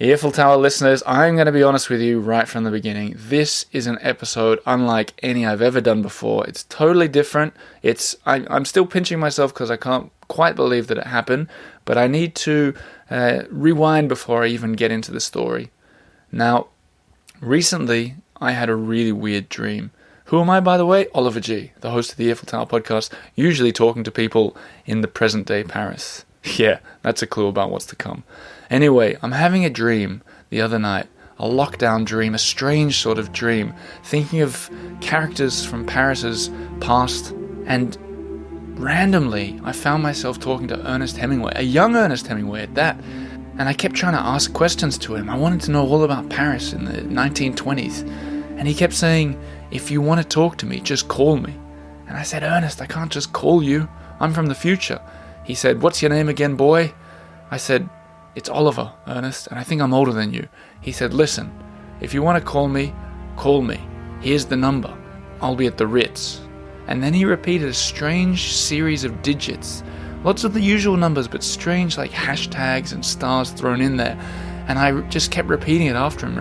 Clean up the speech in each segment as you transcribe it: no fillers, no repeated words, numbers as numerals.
Eiffel Tower listeners, I'm going to be honest with you right from the beginning. This is an episode unlike any I've ever done before. It's totally different. I'm still pinching myself because I can't quite believe that it happened, but I need to rewind before I even get into the story. Now, recently, I had a really weird dream. Who am I, by the way? Oliver G., the host of the Eiffel Tower podcast, usually talking to people in the present-day Paris. Yeah, that's a clue about what's to come. Anyway, I'm having a dream the other night, a lockdown dream, a strange sort of dream, thinking of characters from Paris's past, and randomly I found myself talking to Ernest Hemingway, a young Ernest Hemingway at that, and I kept trying to ask questions to him. I wanted to know all about Paris in the 1920s, and he kept saying, "If you want to talk to me, just call me." And I said, "Ernest, I can't just call you. I'm from the future." He said, "What's your name again, boy?" I said, "It's Oliver, Ernest, and I think I'm older than you." He said, "Listen, if you want to call me, call me. Here's the number. I'll be at the Ritz." And then he repeated a strange series of digits. Lots of the usual numbers, but strange like hashtags and stars thrown in there. And I just kept repeating it after him.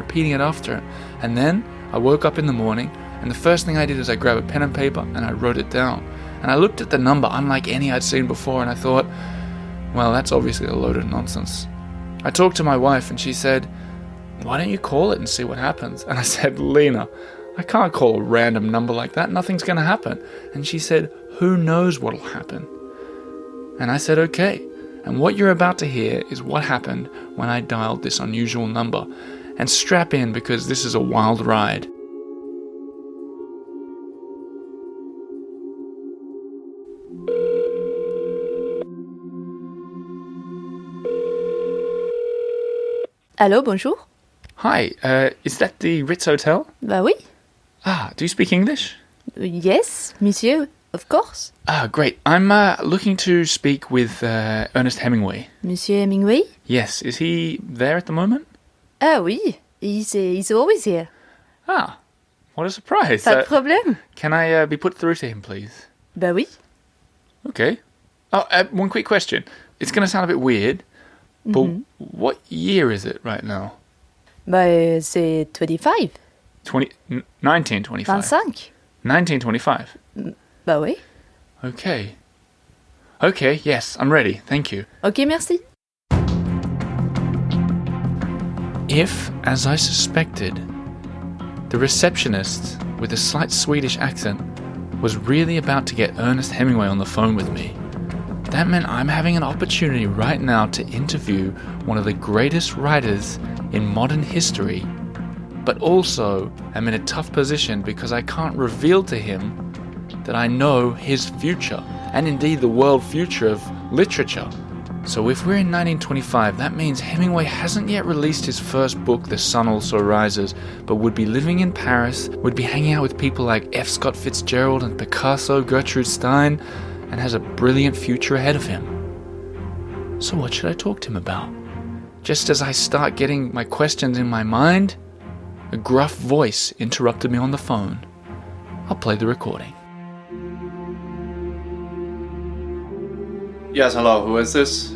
And then I woke up in the morning, and the first thing I did is I grabbed a pen and paper and I wrote it down. And I looked at the number unlike any I'd seen before, and I thought, well, that's obviously a load of nonsense. I talked to my wife and she said, "Why don't you call it and see what happens?" And I said, "Lena, I can't call a random number like that. Nothing's going to happen." And she said, "Who knows what'll happen?" And I said, "Okay." And what you're about to hear is what happened when I dialed this unusual number. And strap in because this is a wild ride. Allô, bonjour. Hi, is that the Ritz Hotel? Bah oui. Ah, do you speak English? Yes, monsieur, of course. Ah, great. I'm looking to speak with Ernest Hemingway. Monsieur Hemingway? Yes, is he there at the moment? Ah oui, he's always here. Ah, what a surprise. Pas de problème. Can I be put through to him, please? Bah oui. Okay. Oh, one quick question. It's going to sound a bit weird, but what year is it right now? Bah c'est 25. 1925. 25. 1925. Bah oui. Okay. Okay, yes, I'm ready. Thank you. Ok, merci. If, as I suspected, the receptionist with a slight Swedish accent was really about to get Ernest Hemingway on the phone with me, that meant I'm having an opportunity right now to interview one of the greatest writers in modern history, but also I'm in a tough position because I can't reveal to him that I know his future, and indeed the world future of literature. So if we're in 1925, that means Hemingway hasn't yet released his first book, The Sun Also Rises, but would be living in Paris, would be hanging out with people like F. Scott Fitzgerald and Picasso, Gertrude Stein, and has a brilliant future ahead of him. So what should I talk to him about? Just as I start getting my questions in my mind, a gruff voice interrupted me on the phone. I'll play the recording. Yes, hello, who is this?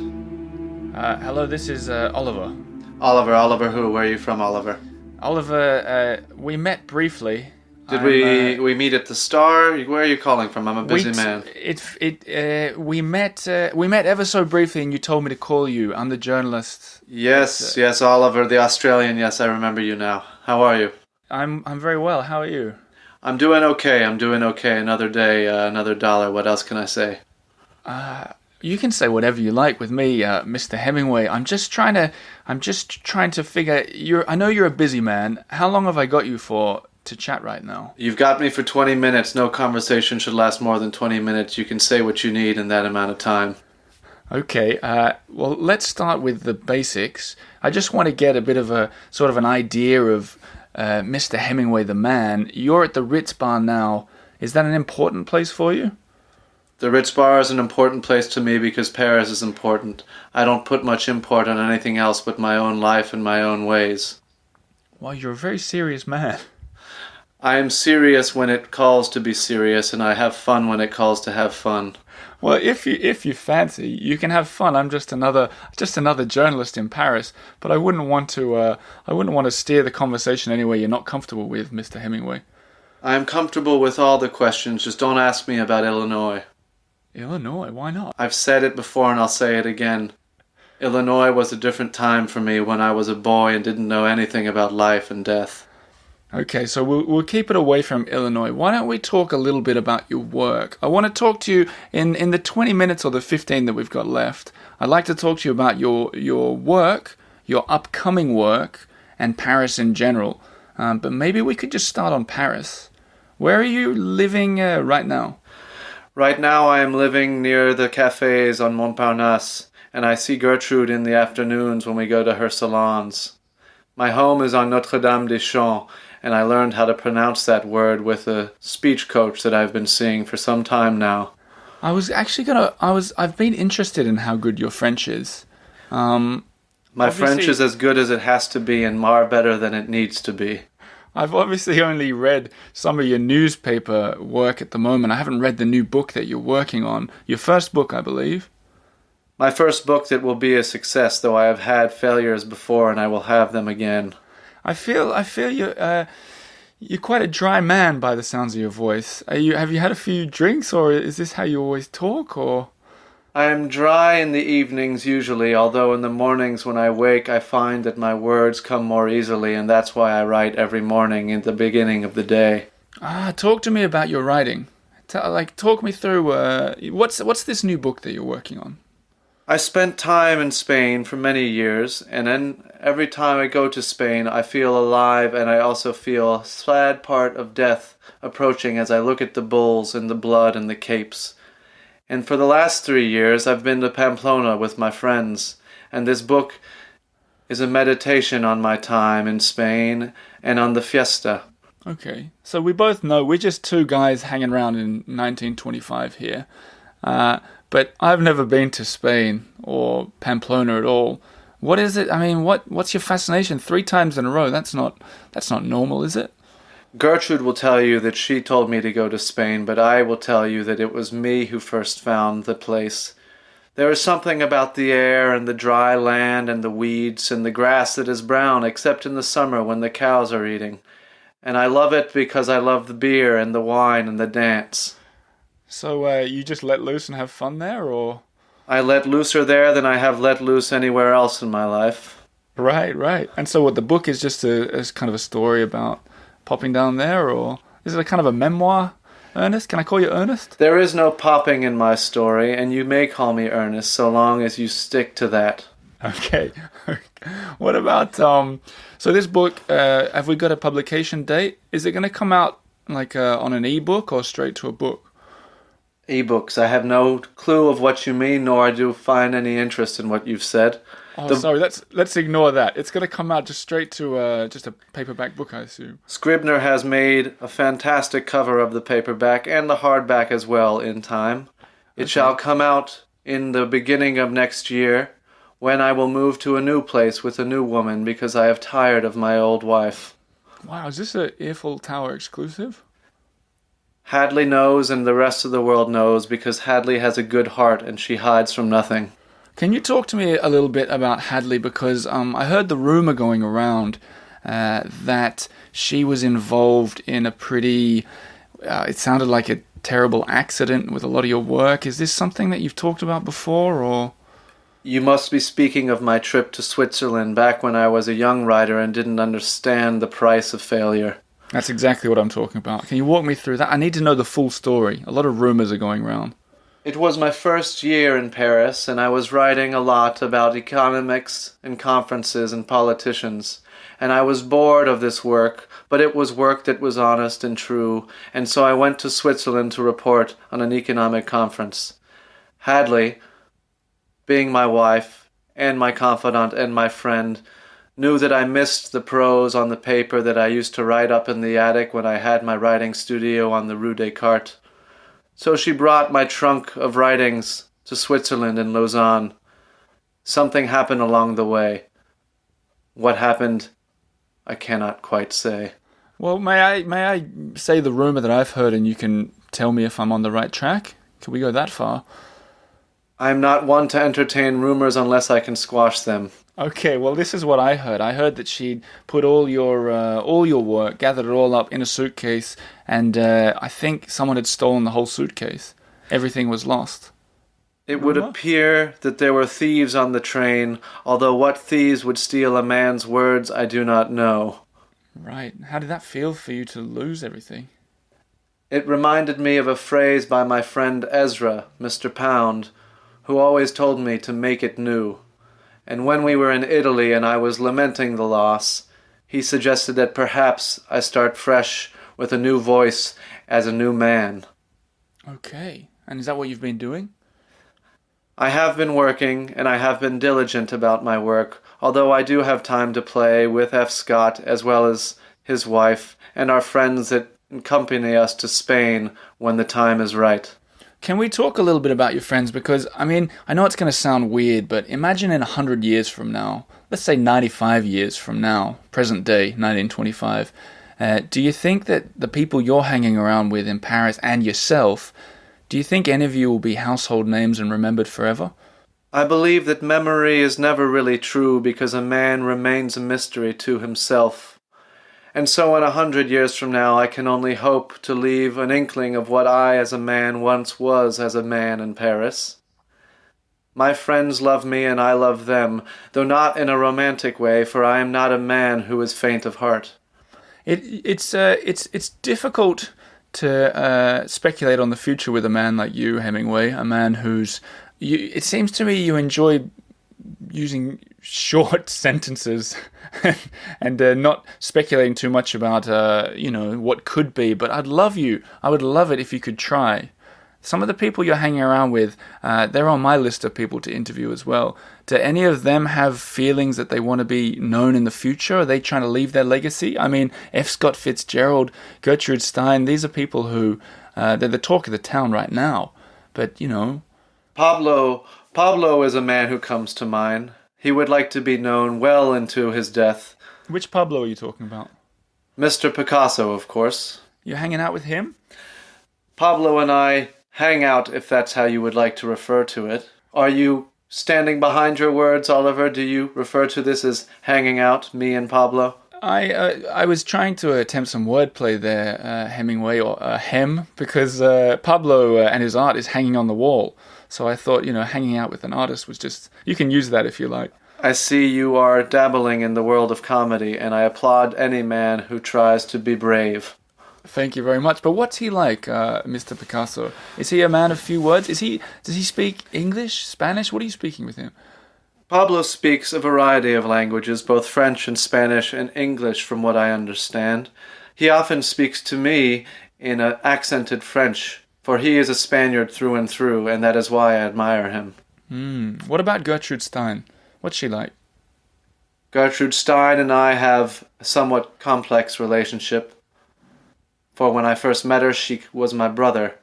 Hello, this is Oliver. Oliver who? Where are you from, Oliver? Oliver, we met briefly. Did we meet at the Star? Where are you calling from? I'm a busy man. We met ever so briefly, and you told me to call you. I'm the journalist. Yes, Oliver, the Australian. Yes, I remember you now. How are you? I'm very well. How are you? I'm doing okay. Another day, another dollar. What else can I say? You can say whatever you like with me, Mr. Hemingway. I'm just trying to figure. I know you're a busy man. How long have I got you for to chat right now? You've got me for 20 minutes. No conversation should last more than 20 minutes. You can say what you need in that amount of time. Okay, well, let's start with the basics. I just want to get a bit of a sort of an idea of Mr. Hemingway the man. You're at the Ritz Bar now. Is that an important place for you? The Ritz Bar is an important place to me because Paris is important. I don't put much import on anything else but my own life and my own ways. Well, you're a very serious man. I am serious when it calls to be serious, and I have fun when it calls to have fun. Well, if you fancy, you can have fun. I'm just another journalist in Paris, but I wouldn't want to steer the conversation anywhere you're not comfortable with, Mr. Hemingway. I am comfortable with all the questions, just don't ask me about Illinois. Illinois, why not? I've said it before and I'll say it again. Illinois was a different time for me when I was a boy and didn't know anything about life and death. Okay, so we'll keep it away from Illinois. Why don't we talk a little bit about your work? I want to talk to you in the 20 minutes or the 15 that we've got left. I'd like to talk to you about your work, your upcoming work, and Paris in general. But maybe we could just start on Paris. Where are you living right now? Right now I am living near the cafes on Montparnasse, and I see Gertrude in the afternoons when we go to her salons. My home is on Notre-Dame-des-Champs, and I learned how to pronounce that word with a speech coach that I've been seeing for some time now. I've been interested in how good your French is. My French is as good as it has to be and far better than it needs to be. I've obviously only read some of your newspaper work at the moment. I haven't read the new book that you're working on. Your first book, I believe. My first book that will be a success, though I have had failures before and I will have them again. I feel you're quite a dry man by the sounds of your voice. Have you had a few drinks, or is this how you always talk, or? I am dry in the evenings usually, although in the mornings when I wake I find that my words come more easily, and that's why I write every morning in the beginning of the day. Talk to me about your writing. Talk me through what's this new book that you're working on? I spent time in Spain for many years, and then every time I go to Spain I feel alive, and I also feel a sad part of death approaching as I look at the bulls and the blood and the capes. And for the last 3 years I've been to Pamplona with my friends, and this book is a meditation on my time in Spain and on the fiesta. Okay, so we both know we're just two guys hanging around in 1925 here. But I've never been to Spain or Pamplona at all. What is it? I mean, what's your fascination? 3 times in a row. That's not normal, is it? Gertrude will tell you that she told me to go to Spain, but I will tell you that it was me who first found the place. There is something about the air and the dry land and the weeds and the grass that is brown except in the summer when the cows are eating. And I love it because I love the beer and the wine and the dance. So you just let loose and have fun there, or? I let looser there than I have let loose anywhere else in my life. Right. And so what, the book is just is kind of a story about popping down there, or is it a kind of a memoir? Ernest? Can I call you Ernest? There is no popping in my story, and you may call me Ernest so long as you stick to that. Okay. What about, so this book, have we got a publication date? Is it going to come out on an ebook or straight to a book? E-books. I have no clue of what you mean, nor do I find any interest in what you've said. Sorry, let's ignore that. It's going to come out just straight to just a paperback book, I assume. Scribner has made a fantastic cover of the paperback and the hardback as well in time. It shall come out in the beginning of next year, when I will move to a new place with a new woman because I have tired of my old wife. Wow, is this an Eiffel Tower exclusive? Hadley knows and the rest of the world knows because Hadley has a good heart and she hides from nothing. Can you talk to me a little bit about Hadley? Because I heard the rumor going around that she was involved in a pretty, it sounded like a terrible accident with a lot of your work. Is this something that you've talked about before, or? You must be speaking of my trip to Switzerland back when I was a young writer and didn't understand the price of failure. That's exactly what I'm talking about. Can you walk me through that? I need to know the full story. A lot of rumors are going around. It was my first year in Paris, and I was writing a lot about economics and conferences and politicians. And I was bored of this work, but it was work that was honest and true, and so I went to Switzerland to report on an economic conference. Hadley, being my wife and my confidant and my friend, knew that I missed the prose on the paper that I used to write up in the attic when I had my writing studio on the Rue Descartes. So she brought my trunk of writings to Switzerland and Lausanne. Something happened along the way. What happened, I cannot quite say. Well, may I say the rumor that I've heard, and you can tell me if I'm on the right track? Can we go that far? I am not one to entertain rumors unless I can squash them. Okay, well, this is what I heard. I heard that she'd put all your work, gathered it all up in a suitcase, and I think someone had stolen the whole suitcase. Everything was lost. It would Rumor? appear that there were thieves on the train, although what thieves would steal a man's words I do not know. Right. How did that feel for you to lose everything? It reminded me of a phrase by my friend Ezra, Mr. Pound, who always told me to make it new. And when we were in Italy and I was lamenting the loss, he suggested that perhaps I start fresh with a new voice as a new man. Okay. And is that what you've been doing? I have been working, and I have been diligent about my work, although I do have time to play with F. Scott as well as his wife and our friends that accompany us to Spain when the time is right. Can we talk a little bit about your friends? Because, I mean, I know it's going to sound weird, but imagine in 100 years from now, let's say 95 years from now, present day, 1925, do you think that the people you're hanging around with in Paris and yourself, do you think any of you will be household names and remembered forever? I believe that memory is never really true because a man remains a mystery to himself. And so in 100 years from now I can only hope to leave an inkling of what I as a man once was as a man in Paris. My friends love me and I love them, though not in a romantic way, for I am not a man who is faint of heart. It's difficult to speculate on the future with a man like you, Hemingway, a man it seems to me you enjoy using short sentences and not speculating too much about, what could be. But I would love it if you could try. Some of the people you're hanging around with, they're on my list of people to interview as well. Do any of them have feelings that they want to be known in the future? Are they trying to leave their legacy? I mean, F. Scott Fitzgerald, Gertrude Stein, these are people who, they're the talk of the town right now. But, Pablo is a man who comes to mind. He would like to be known well into his death. Which Pablo are you talking about? Mr. Picasso, of course. You're hanging out with him? Pablo and I hang out, if that's how you would like to refer to it. Are you standing behind your words, Oliver? Do you refer to this as hanging out, me and Pablo? I was trying to attempt some wordplay there, Hemingway, or Hem, because Pablo and his art is hanging on the wall. So I thought, hanging out with an artist was just... You can use that if you like. I see you are dabbling in the world of comedy, and I applaud any man who tries to be brave. Thank you very much. But what's he like, Mr. Picasso? Is he a man of few words? Does he speak English, Spanish? What are you speaking with him? Pablo speaks a variety of languages, both French and Spanish and English, from what I understand. He often speaks to me in accented French, for he is a Spaniard through and through, and that is why I admire him. What about Gertrude Stein? What's she like? Gertrude Stein and I have a somewhat complex relationship. For when I first met her, she was my brother.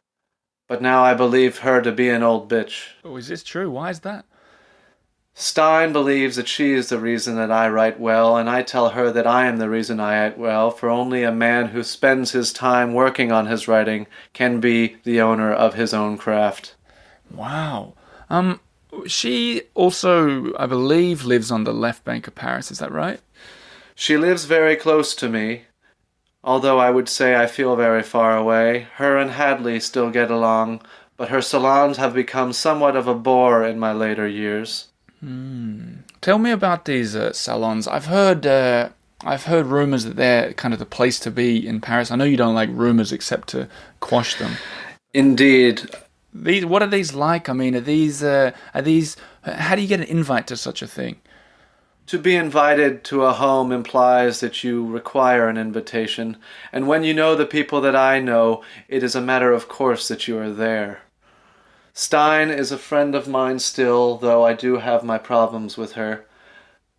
But now I believe her to be an old bitch. Oh, is this true? Why is that? Stein believes that she is the reason that I write well, and I tell her that I am the reason I write well, for only a man who spends his time working on his writing can be the owner of his own craft. Wow. She also, I believe, lives on the left bank of Paris. Is that right? She lives very close to me, although I would say I feel very far away. Her and Hadley still get along, but her salons have become somewhat of a bore in my later years. Tell me about these salons. I've heard rumors that they're kind of the place to be in Paris. I know you don't like rumors except to quash them. Indeed. What are these like? I mean, are these? How do you get an invite to such a thing? To be invited to a home implies that you require an invitation, and when you know the people that I know, it is a matter of course that you are there. Stein is a friend of mine still, though I do have my problems with her.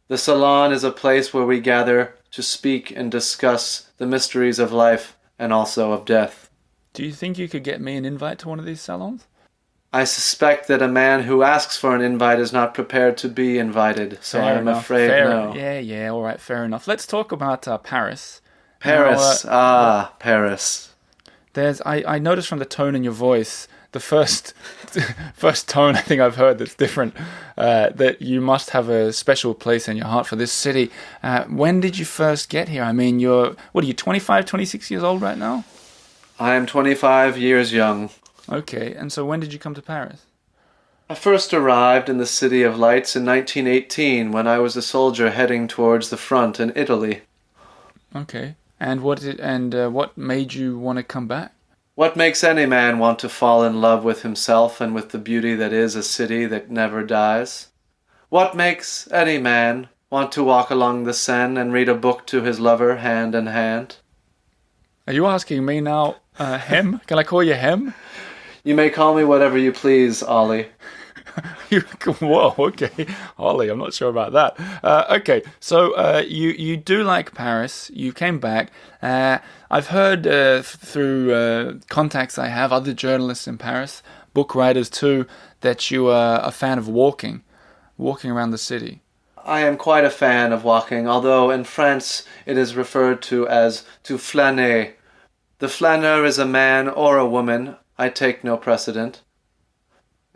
The salon is a place where we gather to speak and discuss the mysteries of life and also of death. Do you think you could get me an invite to one of these salons? I suspect that a man who asks for an invite is not prepared to be invited, so I'm afraid no. Yeah, all right, fair enough. Let's talk about Paris. Paris, Paris. I noticed from the tone in your voice the first first tone I think I've heard that's different. That you must have a special place in your heart for this city. When did you first get here? I mean, what are you, 25, 26 years old right now? I am 25 years young. Okay, and so when did you come to Paris? I first arrived in the City of Lights in 1918 when I was a soldier heading towards the front in Italy. Okay, and what made you want to come back? What makes any man want to fall in love with himself and with the beauty that is a city that never dies? What makes any man want to walk along the Seine and read a book to his lover hand in hand? Are you asking me now, Hem? Can I call you Hem? You may call me whatever you please, Ollie. Whoa, okay. Ollie, I'm not sure about that. Okay, so you do like Paris. You came back. I've heard through contacts I have, other journalists in Paris, book writers too, that you are a fan of walking around the city. I am quite a fan of walking, although in France it is referred to as to flâner. The flâneur is a man or a woman. I take no precedent.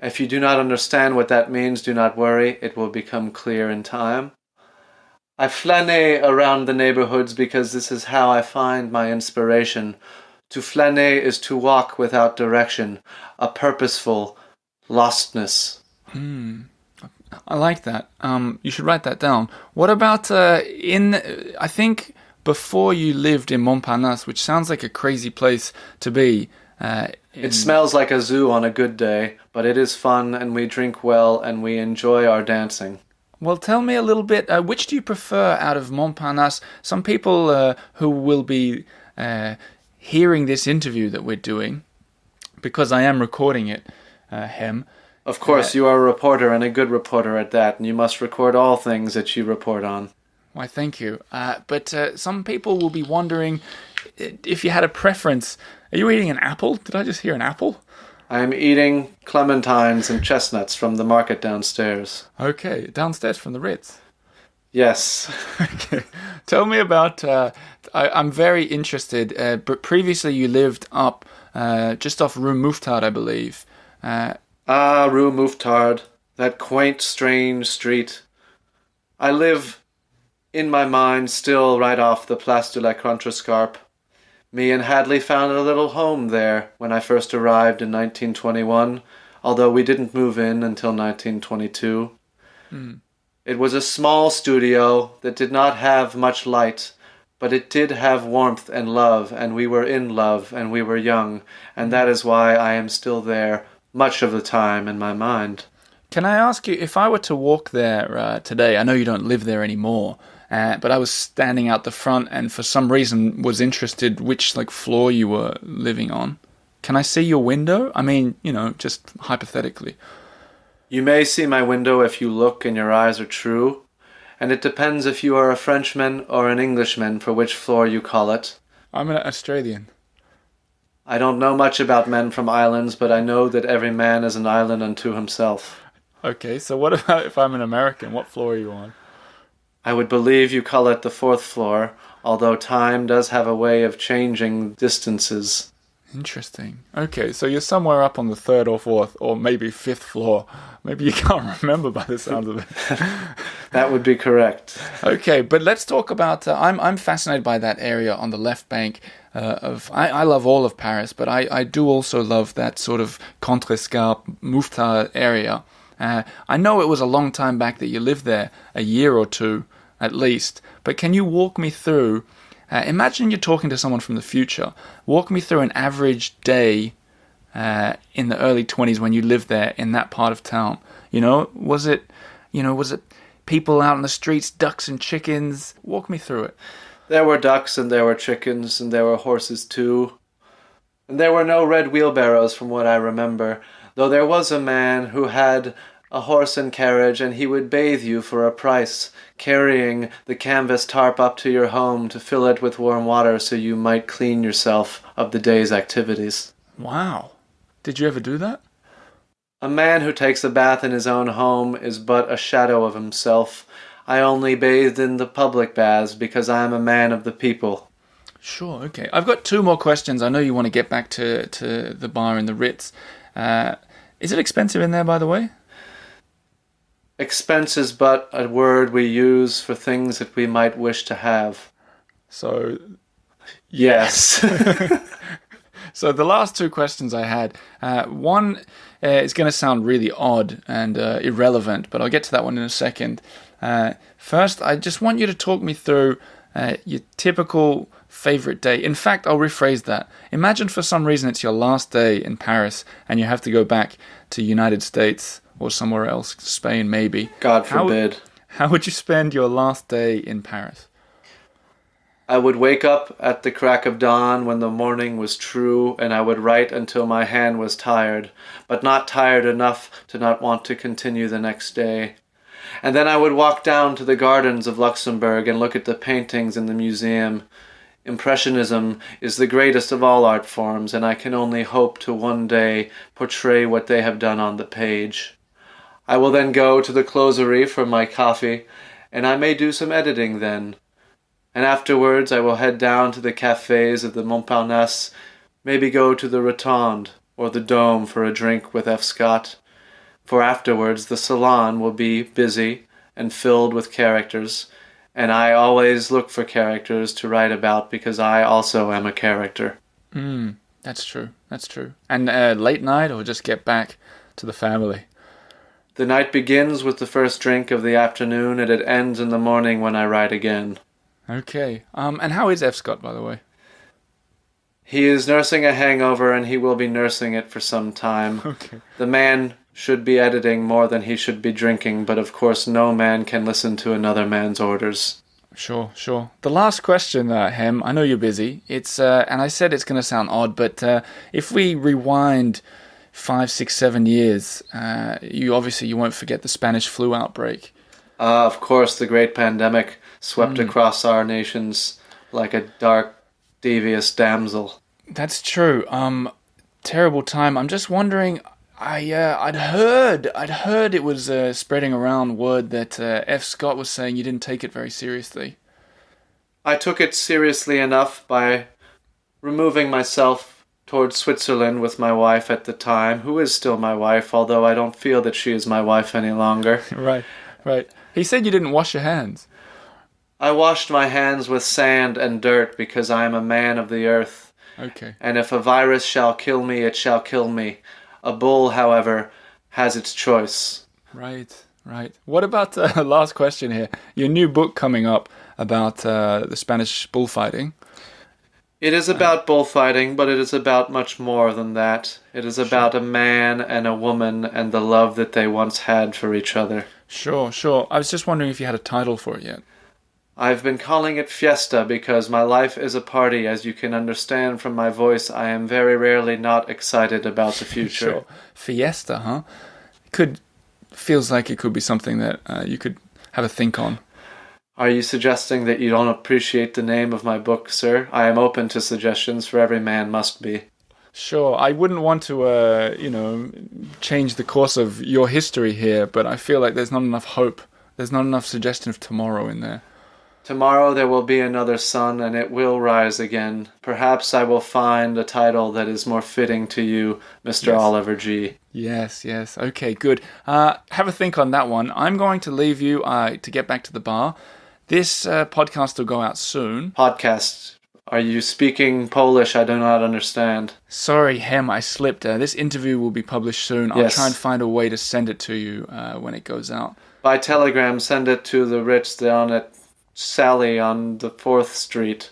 If you do not understand what that means, do not worry, it will become clear in time. I flâner around the neighborhoods because this is how I find my inspiration. To flâner is to walk without direction, a purposeful lostness. I like that. You should write that down. What about I think before you lived in Montparnasse, which sounds like a crazy place to be. It smells like a zoo on a good day, but it is fun and we drink well and we enjoy our dancing. Well, tell me a little bit, which do you prefer out of Montparnasse? Some people who will be hearing this interview that we're doing, because I am recording it, Hem. Of course, you are a reporter and a good reporter at that, and you must record all things that you report on. Why, thank you. But some people will be wondering if you had a preference. Are you eating an apple? Did I just hear an apple? I am eating clementines and chestnuts from the market downstairs. Okay, downstairs from the Ritz. Yes. Okay. Tell me about... I'm very interested. But previously you lived up just off Rue Mouffetard, I believe. Rue Mouffetard, that quaint, strange street. I live, in my mind, still right off the Place de la Contrescarpe. Me and Hadley found a little home there when I first arrived in 1921, although we didn't move in until 1922. It was a small studio that did not have much light, but it did have warmth and love, and we were in love, and we were young, and that is why I am still there much of the time in my mind. Can I ask you, if I were to walk there today, I know you don't live there anymore, but I was standing out the front and for some reason was interested which floor you were living on. Can I see your window? I mean, just hypothetically. You may see my window if you look and your eyes are true, and it depends if you are a Frenchman or an Englishman for which floor you call it. I'm an Australian. I don't know much about men from islands, but I know that every man is an island unto himself. Okay, so what about if I'm an American? What floor are you on? I would believe you call it the 4th floor, although time does have a way of changing distances. Interesting. Okay, so you're somewhere up on the 3rd or 4th, or maybe 5th floor. Maybe you can't remember by the sound of it. That would be correct. Okay, but let's talk about... I'm fascinated by that area on the left bank of... I love all of Paris, but I do also love that sort of Contrescarpe, Mouffetard area. I know it was a long time back that you lived there, a year or two at least, but can you walk me through... imagine you're talking to someone from the future. Walk me through an average day in the early 20s when you lived there in that part of town. Was it people out in the streets, ducks and chickens? Walk me through it. There were ducks and there were chickens and there were horses too. And there were no red wheelbarrows from what I remember, though there was a man who had a horse and carriage, and he would bathe you for a price, carrying the canvas tarp up to your home to fill it with warm water so you might clean yourself of the day's activities. Wow. Did you ever do that? A man who takes a bath in his own home is but a shadow of himself. I only bathed in the public baths because I am a man of the people. Sure, okay. I've got 2 more questions. I know you want to get back to the bar in the Ritz. Is it expensive in there, by the way? Expense is but a word we use for things that we might wish to have. So, Yes. so the last two questions I had, one is going to sound really odd and irrelevant, but I'll get to that one in a second. First, I just want you to talk me through your typical favorite day. In fact, I'll rephrase that. Imagine for some reason it's your last day in Paris and you have to go back to United States or somewhere else, Spain maybe. God forbid. How would you spend your last day in Paris? I would wake up at the crack of dawn when the morning was true, and I would write until my hand was tired, but not tired enough to not want to continue the next day. And then I would walk down to the gardens of Luxembourg and look at the paintings in the museum. Impressionism is the greatest of all art forms, and I can only hope to one day portray what they have done on the page. I will then go to the closerie for my coffee, and I may do some editing then. And afterwards I will head down to the cafes of the Montparnasse, maybe go to the Rotonde or the Dome for a drink with F. Scott. For afterwards the salon will be busy and filled with characters, and I always look for characters to write about because I also am a character. That's true. And late night or just get back to the family? The night begins with the first drink of the afternoon, and it ends in the morning when I write again. Okay. And how is F. Scott, by the way? He is nursing a hangover, and he will be nursing it for some time. Okay. The man should be editing more than he should be drinking, but of course no man can listen to another man's orders. Sure. The last question, Hem, I know you're busy. It's and I said it's going to sound odd, but if we rewind 5, 6, 7 years, you won't forget the Spanish flu outbreak. Of course, the great pandemic swept across our nations like a dark, devious damsel. That's true. Terrible time. I'm just wondering. I'd heard it was spreading around word that F. Scott was saying you didn't take it very seriously. I took it seriously enough by removing myself towards Switzerland with my wife at the time, who is still my wife, although I don't feel that she is my wife any longer. Right. He said you didn't wash your hands. I washed my hands with sand and dirt because I am a man of the earth. Okay. And if a virus shall kill me, it shall kill me. A bull, however, has its choice. Right. What about last question here? Your new book coming up about the Spanish bullfighting. It is about bullfighting, but it is about much more than that. It is about a man and a woman and the love that they once had for each other. Sure. I was just wondering if you had a title for it yet. I've been calling it Fiesta because my life is a party. As you can understand from my voice, I am very rarely not excited about the future. Sure. Fiesta, huh? Feels like it could be something that you could have a think on. Are you suggesting that you don't appreciate the name of my book, sir? I am open to suggestions, for every man must be. Sure, I wouldn't want to, change the course of your history here, but I feel like there's not enough hope. There's not enough suggestion of tomorrow in there. Tomorrow there will be another sun, and it will rise again. Perhaps I will find a title that is more fitting to you, Mr. Yes. Oliver G. Yes. Okay, good. Have a think on that one. I'm going to leave you to get back to the bar. This podcast will go out soon. Podcast. Are you speaking Polish? I do not understand. Sorry, Hem, I slipped. This interview will be published soon. I'll try and find a way to send it to you when it goes out. By telegram, send it to the Ritz down at Sally on the 4th Street.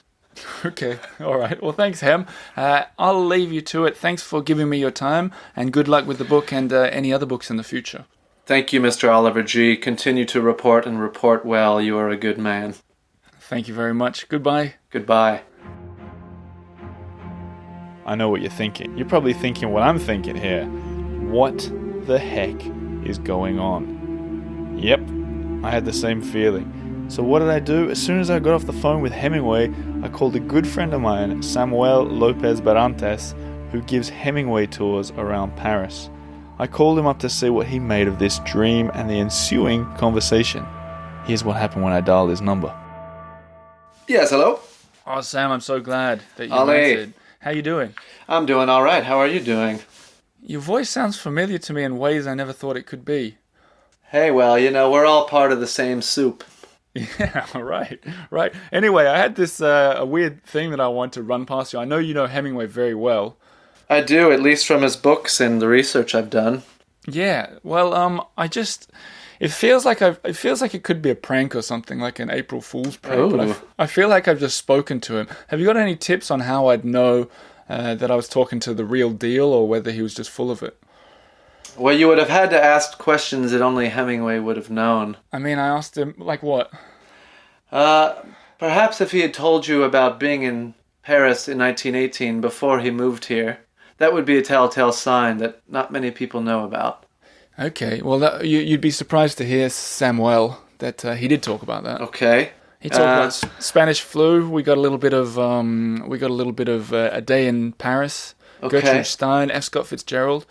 Okay, all right. Well, thanks, Hem. I'll leave you to it. Thanks for giving me your time, and good luck with the book and any other books in the future. Thank you, Mr. Oliver G. Continue to report and report well. You are a good man. Thank you very much. Goodbye. Goodbye. I know what you're thinking. You're probably thinking what I'm thinking here. What the heck is going on? Yep, I had the same feeling. So what did I do? As soon as I got off the phone with Hemingway, I called a good friend of mine, Samuel Lopez Barantes, who gives Hemingway tours around Paris. I called him up to see what he made of this dream and the ensuing conversation. Here's what happened when I dialed his number. Yes, hello? Oh, Sam, I'm so glad that you Ali. answered. How you doing? I'm doing all right. How are you doing? Your voice sounds familiar to me in ways I never thought it could be. Hey, well, we're all part of the same soup. Yeah, right. Anyway, I had this a weird thing that I want to run past you. I know you know Hemingway very well. I do, at least from his books and the research I've done. Yeah, well, it feels like it could be a prank or something, like an April Fool's prank. But I feel like I've just spoken to him. Have you got any tips on how I'd know that I was talking to the real deal, or whether he was just full of it? Well, you would have had to ask questions that only Hemingway would have known. I mean, I asked him, like, what? Perhaps if he had told you about being in Paris in 1918 before he moved here, that would be a telltale sign that not many people know about. Okay, well, you'd be surprised to hear, Samuel, that he did talk about that. Okay. He talked about Spanish flu. We got a little bit of A Day in Paris. Okay. Gertrude Stein, F. Scott Fitzgerald.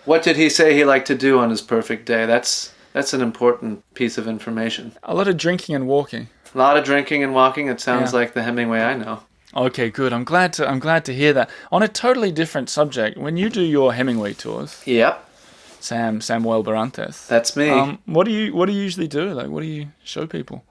What did he say he liked to do on his perfect day? That's an important piece of information. A lot of drinking and walking. A lot of drinking and walking. It sounds Yeah. like the Hemingway I know. Okay, good. I'm glad to hear that. On a totally different subject, when you do your Hemingway tours, Yep, Samuel Barantes, that's me. what do you usually do? Like, what do you show people?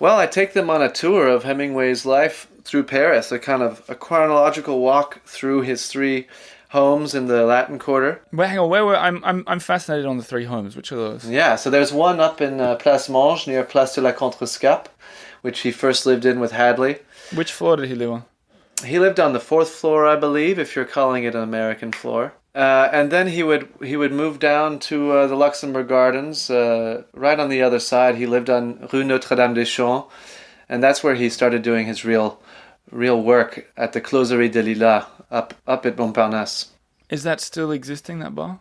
Well, I take them on a tour of Hemingway's life through Paris, a kind of a chronological walk through his 3 homes in the Latin Quarter. Wait, hang on. Where I'm fascinated on the 3 homes. Which are those? Yeah, so there's one up in Place Monge near Place de la Contrescape, which he first lived in with Hadley. Which floor did he live on? He lived on the 4th floor, I believe, if you're calling it an American floor. And then he would move down to the Luxembourg Gardens, right on the other side. He lived on Rue Notre-Dame-des-Champs, and that's where he started doing his real work at the Closerie de Lilas up at Montparnasse. Is that still existing, that bar?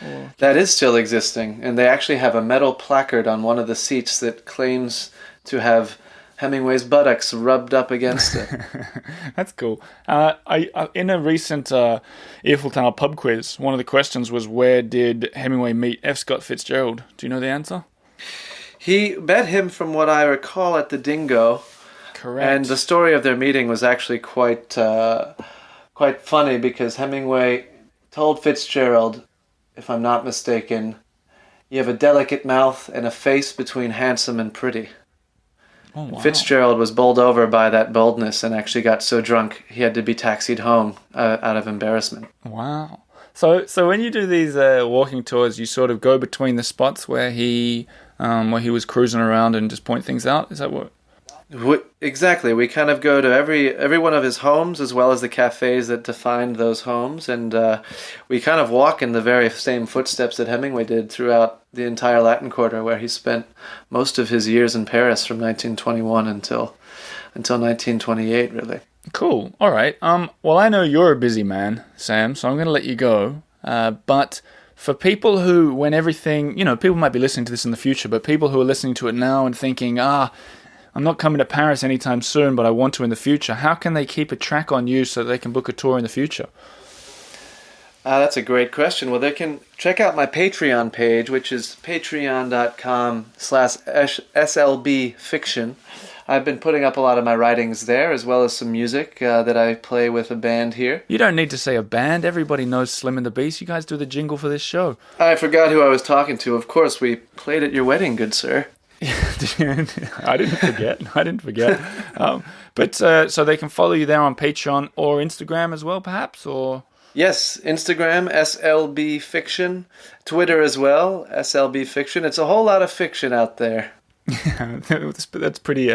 Or... That is still existing, and they actually have a metal placard on one of the seats that claims to have Hemingway's buttocks rubbed up against it. That's cool. I in a recent Eiffel Tower pub quiz, one of the questions was, where did Hemingway meet F. Scott Fitzgerald? Do you know the answer? He met him, from what I recall, at the Dingo. Correct. And the story of their meeting was actually quite funny, because Hemingway told Fitzgerald, if I'm not mistaken, "You have a delicate mouth and a face between handsome and pretty." Oh, wow. Fitzgerald was bowled over by that boldness and actually got so drunk he had to be taxied home out of embarrassment. Wow. So when you do these walking tours, you sort of go between the spots where he was cruising around and just point things out? Is that what? Exactly. We kind of go to every one of his homes, as well as the cafes that defined those homes, and we kind of walk in the very same footsteps that Hemingway did throughout the entire Latin Quarter, where he spent most of his years in Paris from 1921 until 1928, really. Cool. All right. Well, I know you're a busy man, Sam, so I'm going to let you go. But for people who, when everything, people might be listening to this in the future, but people who are listening to it now and thinking, I'm not coming to Paris anytime soon, but I want to in the future, how can they keep a track on you so they can book a tour in the future? That's a great question. Well, they can check out my Patreon page, which is patreon.com/slbfiction. I've been putting up a lot of my writings there, as well as some music that I play with a band here. You don't need to say a band. Everybody knows Slim and the Beast. You guys do the jingle for this show. I forgot who I was talking to. Of course, we played at your wedding, good sir. I didn't forget. But so they can follow you there on Patreon or Instagram as well, perhaps, or... Yes, Instagram, SLB Fiction. Twitter as well, SLB Fiction. It's a whole lot of fiction out there. Yeah, that's pretty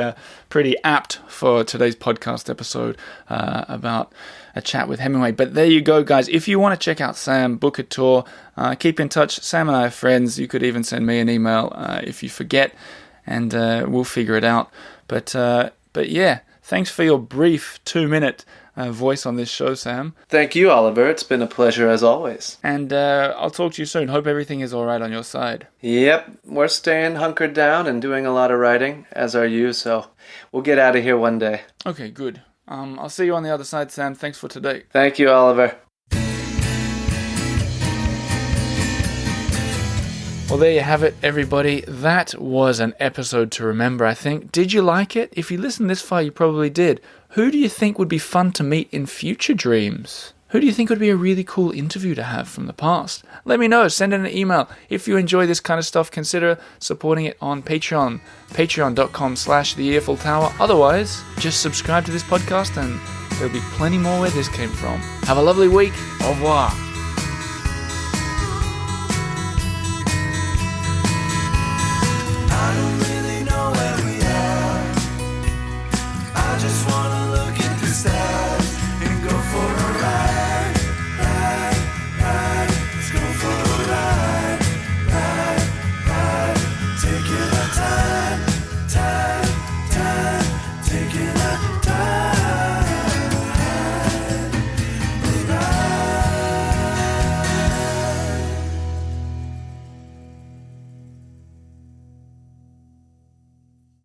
apt for today's podcast episode about a chat with Hemingway. But there you go, guys. If you want to check out Sam, book a tour, keep in touch. Sam and I are friends. You could even send me an email if you forget, and we'll figure it out. But yeah, thanks for your brief 2-minute voice on this show, Sam. Thank you, Oliver. It's been a pleasure as always. And I'll talk to you soon. Hope everything is all right on your side. Yep, we're staying hunkered down and doing a lot of writing, as are you, so we'll get out of here one day. Okay, good. I'll see you on the other side, Sam. Thanks for today. Thank you, Oliver. Well, there you have it, everybody. That was an episode to remember, I think. Did you like it? If you listened this far, you probably did. Who do you think would be fun to meet in future dreams? Who do you think would be a really cool interview to have from the past? Let me know. Send in an email. If you enjoy this kind of stuff, consider supporting it on Patreon. Patreon.com/TheEarfulTower. Otherwise, just subscribe to this podcast and there'll be plenty more where this came from. Have a lovely week. Au revoir.